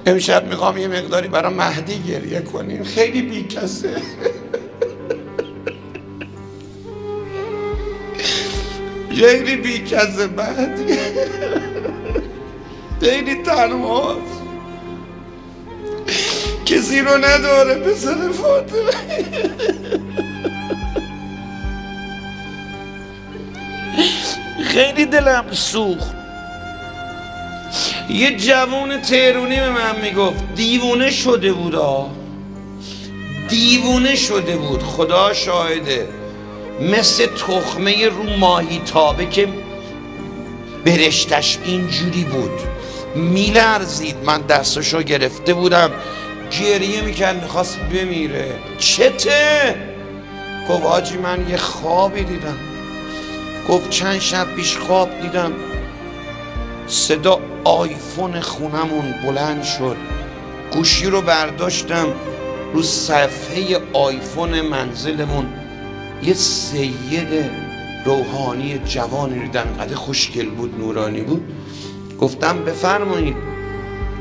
امشب میخوام یه مقداری برای مهدی گریه کنیم، خیلی بیکسه. خیلی بیکسه مهدی، خیلی تنهاست، کسی رو نداره پسر فاطمه. خیلی دلم سوخت. یه جوون تهرونی به من میگفت دیوونه شده بود، دیوونه شده بود، خدا شاهده، مثل تخمه رو ماهی تابه که برشتش اینجوری بود، میلرزید. من دستشو گرفته بودم، گریه میکرد، میخواست بمیره. چته؟ گفت حاجی من یه خوابی دیدم. گفت چند شب پیش خواب دیدم صدا آیفون خونمون بلند شد، گوشی رو برداشتم، رو صفحه آیفون منزلمون یه سید روحانی جوانی رو دیدم، اینقدر خوشگل بود، نورانی بود. گفتم بفرمایید.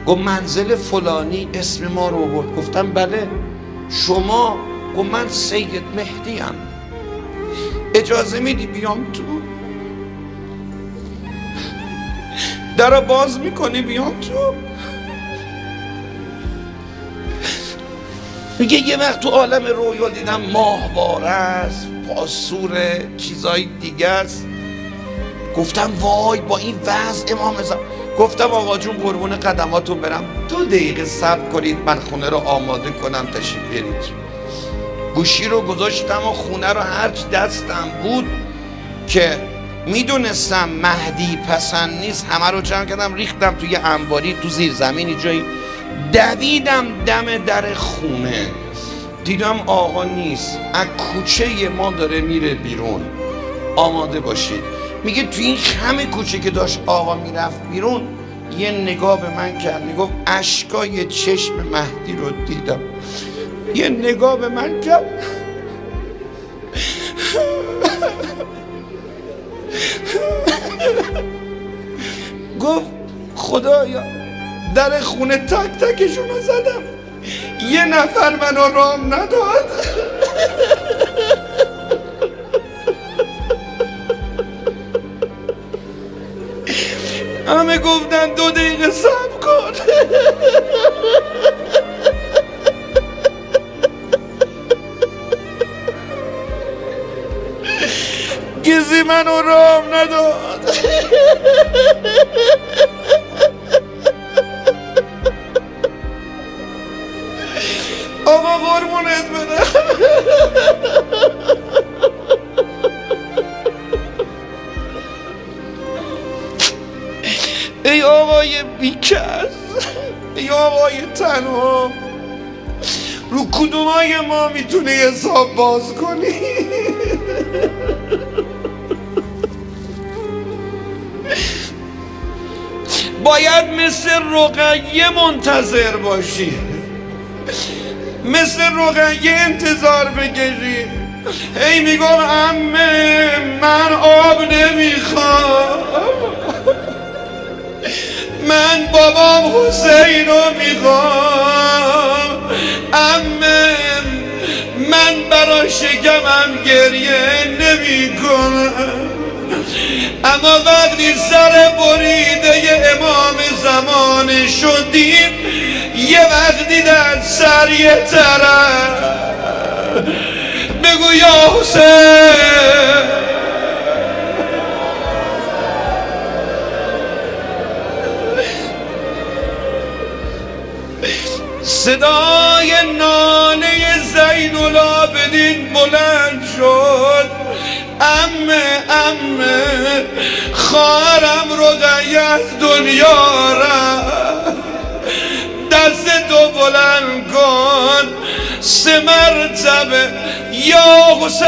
گفت منزل فلانی، اسم ما رو برد. گفتم بله شما؟ گفت من سید مهدی ام، اجازه میدی بیام تو؟ درو باز میکنی بیام تو؟ میگه یه وقت تو عالم رویا دیدم ماهواره است، پاسوره، چیزای دیگه است. گفتم وای با این وضع امام زمان. گفتم آقا جون قربون قدماتون برم، 2 دقیقه صبر کنید من خونه رو آماده کنم تشریف برید. گوشی رو گذاشتم و خونه رو هرچی دستم بود که میدونستم مهدی پسند نیست، همه رو جمع کردم ریختم توی انباری تو زیر زمینی جایی، دویدم دم در خونه، دیدم آقا نیست، از کوچه ما داره میره بیرون، آماده باشید. میگه توی این همه کوچه که داشت آقا میرفت بیرون یه نگاه به من کرد، میگفت اشکای چشم مهدی رو دیدم. یه نگاه به من کرد، گفت خدایا در خونه تک تکشون رو زدم، یه نفر منو رام نداد. همه گفتن 2 دقیقه صبر کن. کسی منو رام نداد. آقا قربونت برم. ای آقای بیکس، ای آقای تنها، رو کدومای ما میتونی حساب باز کنی؟ باید مثل رقیه منتظر باشی، مثل رقیه انتظار بکشی. هی میگم عمه من آب نمیخوام، من بابام حسین رو میخوام، عمه من برا شکمم گریه نمی کنم. اما وقتی سر بریده امام زمان شدیم، یه وقتی در سر یه طرف بگو یا حسین. صدای ناله زین العابدین بلند شد، عمه عمه خواهرم رقیه از دنیا رفت، دست تو بلند کن 3 مرتبه یا حسین.